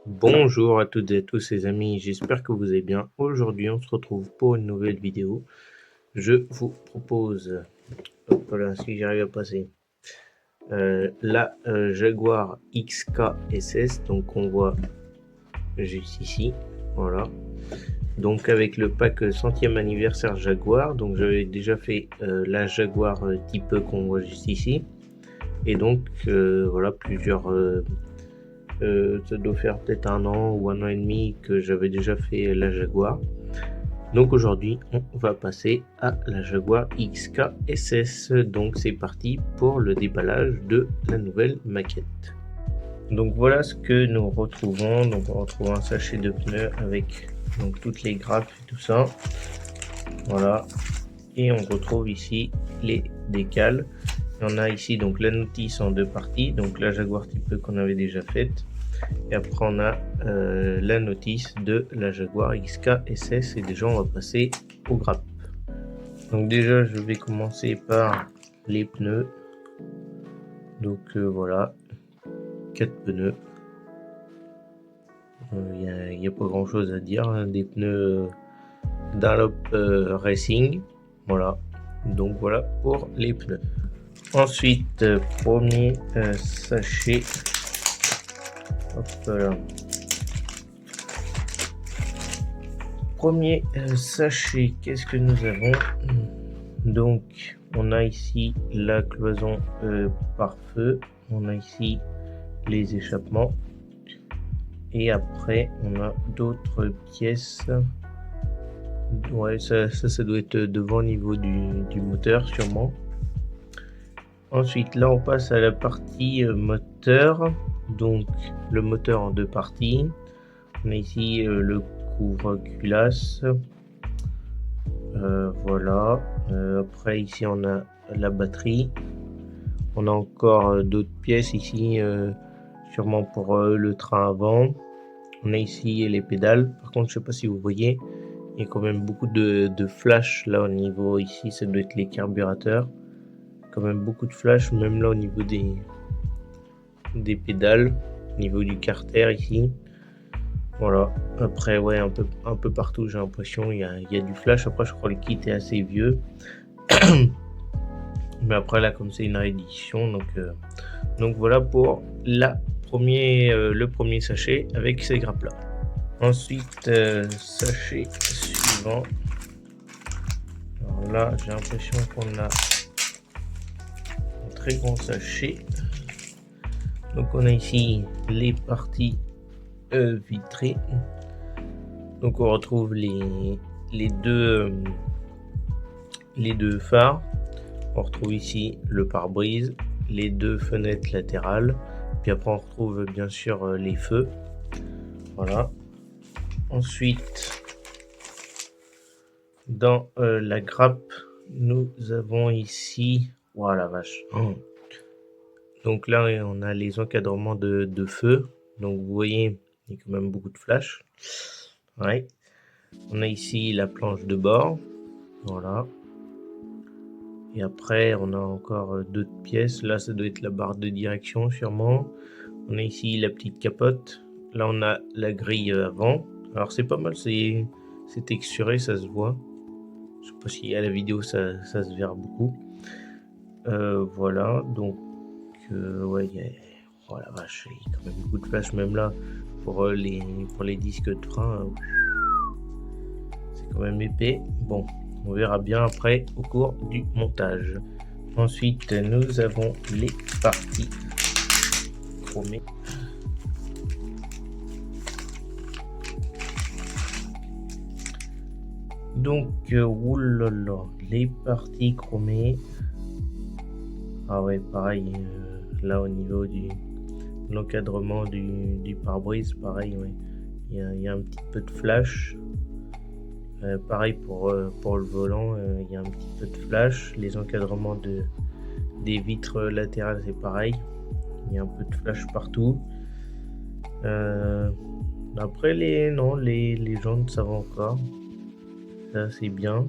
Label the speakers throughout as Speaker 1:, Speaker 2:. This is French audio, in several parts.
Speaker 1: Bonjour à toutes et à tous les amis, j'espère que vous allez bien. Aujourd'hui on se retrouve pour une nouvelle vidéo. Je vous propose, hop là, si j'arrive à passer, la Jaguar XK-SS, donc on voit juste ici, voilà. Donc avec le pack centième anniversaire Jaguar, donc j'avais déjà fait la Jaguar type E qu'on voit juste ici. Et donc voilà, ça doit faire peut-être 1 an ou 1 an et demi que j'avais déjà fait la Jaguar. Donc aujourd'hui, on va passer à la Jaguar XK SS. Donc c'est parti pour le déballage de la nouvelle maquette. Donc voilà ce que nous retrouvons. Donc on retrouve un sachet de pneus avec donc toutes les grappes et tout ça. Voilà. Et on retrouve ici les décals. On a ici donc la notice en deux parties. Donc la Jaguar type E qu'on avait déjà faite. Et après on a la notice de la Jaguar XK SS et déjà on va passer aux grappes. Donc déjà je vais commencer par les pneus. Donc voilà, 4 pneus. Il n'y a pas grand chose à dire, hein. Des pneus Dunlop Racing. Voilà, donc voilà pour les pneus. Ensuite, premier sachet. Hop là. Premier sachet, qu'est-ce que nous avons? Donc on a ici la cloison par feu, on a ici les échappements et après on a d'autres pièces. Ouais, ça doit être devant au niveau du moteur sûrement. Ensuite là on passe à la partie moteur, donc le moteur en deux parties. On a ici le couvre-culasse. Voilà. Après ici on a la batterie. On a encore d'autres pièces ici, sûrement pour le train avant. On a ici les pédales. Par contre, je sais pas si vous voyez, il y a quand même beaucoup de flash là au niveau ici. Ça doit être les carburateurs. Quand même beaucoup de flash, même là au niveau des pédales, au niveau du carter ici. Voilà. Après, ouais, un peu partout, j'ai l'impression il y a du flash. Après, je crois que le kit est assez vieux. Mais après, là, comme c'est une réédition, donc voilà pour le premier sachet avec ces grappes là. Ensuite, sachet suivant. Alors là, j'ai l'impression qu'on a un très grand sachet. Donc on a ici les parties vitrées. Donc on retrouve les deux phares. On retrouve ici le pare-brise, les deux fenêtres latérales. Puis après on retrouve bien sûr les feux. Voilà. Ensuite, dans la grappe, nous avons ici... Ouah la vache. Oh. Donc là, on a les encadrements de feu. Donc vous voyez, il y a quand même beaucoup de flash. Ouais. On a ici la planche de bord. Voilà. Et après, on a encore d'autres pièces. Là, ça doit être la barre de direction sûrement. On a ici la petite capote. Là, on a la grille avant. Alors c'est pas mal, c'est texturé, ça se voit. Je sais pas si à la vidéo ça se verra beaucoup. Voilà, donc ouais, oh la vache, il y a quand même beaucoup de flash même là pour les disques de frein. C'est quand même épais. Bon, on verra bien après au cours du montage. Ensuite, nous avons les parties chromées. Donc, oulala, les parties chromées. Ah ouais, pareil, là au niveau de l'encadrement du pare-brise, pareil, ouais. Il y a un petit peu de flash. Pareil pour le volant, il y a un petit peu de flash. Les encadrements des vitres latérales, c'est pareil. Il y a un peu de flash partout. Après, les jantes, ça va encore. Ça, c'est bien.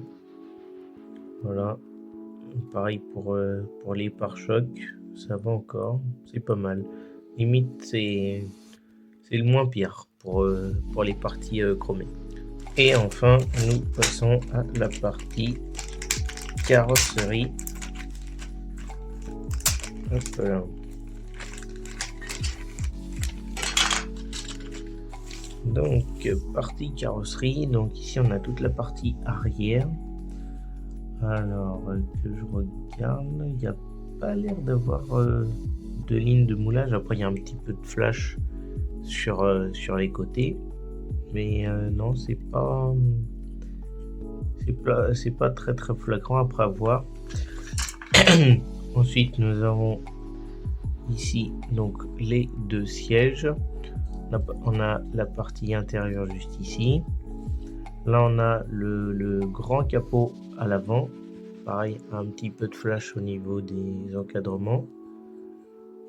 Speaker 1: Voilà. Pareil pour les pare-chocs, ça va encore. C'est pas mal. Limite, c'est c'est le moins pire pour les parties chromées. Et enfin, nous passons à la partie carrosserie. Hop là. Donc, partie carrosserie. Donc ici, on a toute la partie arrière. Alors, que je regarde, il n'y a pas l'air d'avoir de ligne de moulage. Après, il y a un petit peu de flash sur les côtés. Mais non, c'est pas très très flagrant après avoir. Ensuite, nous avons ici donc les deux sièges. On a la partie intérieure juste ici. Là, on a le grand capot à l'avant. Pareil, un petit peu de flash au niveau des encadrements.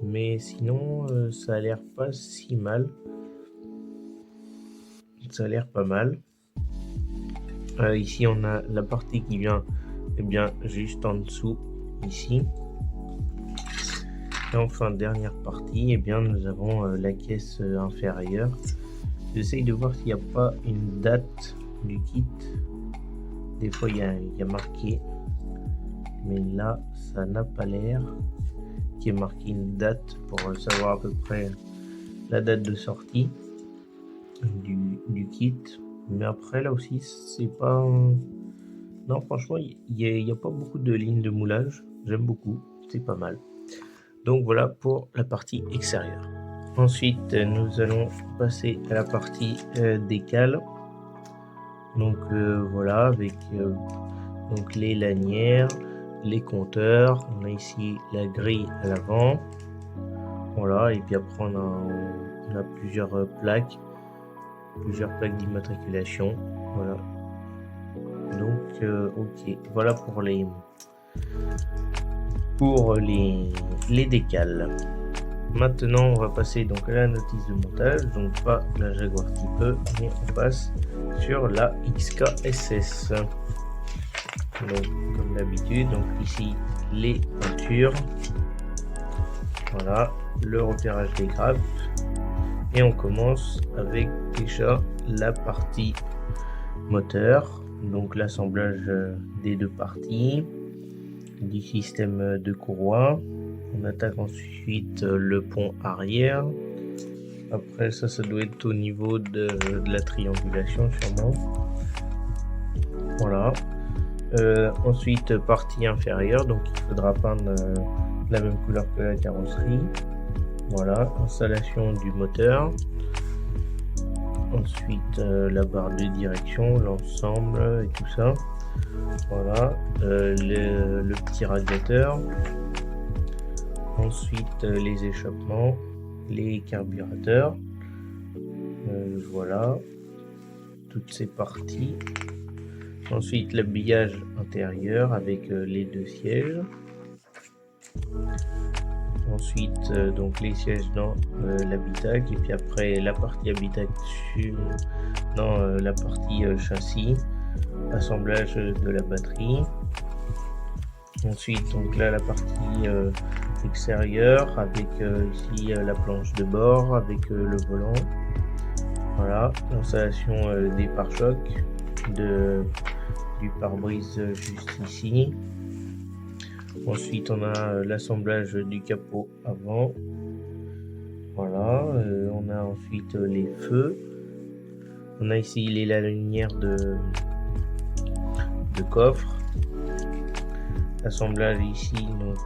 Speaker 1: Mais sinon, ça a l'air pas si mal. Ça a l'air pas mal. Ici, on a la partie qui vient juste en dessous, ici. Et enfin, dernière partie, nous avons la caisse inférieure. J'essaye de voir s'il n'y a pas une date du kit. Des fois, il y a marqué. Mais là, ça n'a pas l'air qu'il y ait marqué une date pour savoir à peu près la date de sortie du kit. Mais après, là aussi, c'est pas... Non, franchement, il n'y a pas beaucoup de lignes de moulage. J'aime beaucoup, c'est pas mal. Donc voilà pour la partie extérieure. Ensuite, nous allons passer à la partie décale. Donc voilà, avec donc les lanières, les compteurs. On a ici la grille à l'avant. Voilà, et puis après on a plusieurs plaques d'immatriculation. Voilà. Donc ok, voilà pour les décales. Maintenant, on va passer donc à la notice de montage, donc pas la Jaguar Type E, mais on passe sur la XK-SS. Donc, comme d'habitude, donc ici les peintures, voilà, le repérage des grappes, et on commence avec déjà la partie moteur, donc l'assemblage des deux parties, du système de courroie. On attaque ensuite le pont arrière. Après ça doit être au niveau de la triangulation sûrement. Voilà. Ensuite partie inférieure, donc il faudra peindre la même couleur que la carrosserie. Voilà, installation du moteur. Ensuite la barre de direction, l'ensemble et tout ça. Voilà, le petit radiateur. Ensuite les échappements, les carburateurs, voilà, toutes ces parties. Ensuite l'habillage intérieur avec les deux sièges. Ensuite donc les sièges dans l'habitacle, et puis après la partie habitacle dans la partie châssis, assemblage de la batterie. Ensuite donc là la partie extérieure avec ici la planche de bord avec le volant. Voilà, l'installation des pare-chocs, du pare-brise juste ici. Ensuite on a l'assemblage du capot avant. Voilà, on a ensuite les feux. On a ici les lanières de coffre. Assemblage ici donc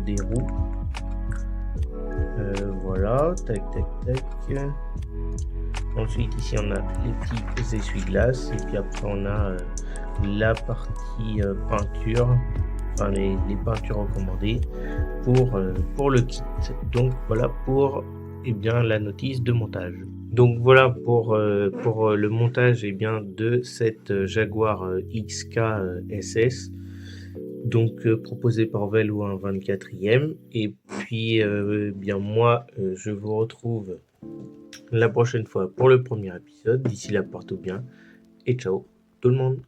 Speaker 1: des roues. Voilà, tac tac tac. Ensuite ici on a les petits essuie-glaces, et puis après on a la partie peinture, enfin les peintures recommandées pour le kit. Donc voilà pour la notice de montage. Donc voilà pour le montage de cette Jaguar XK SS, donc proposé par Velo un 24e. Et puis moi je vous retrouve la prochaine fois pour le premier épisode. D'ici là, portez-vous bien et ciao tout le monde.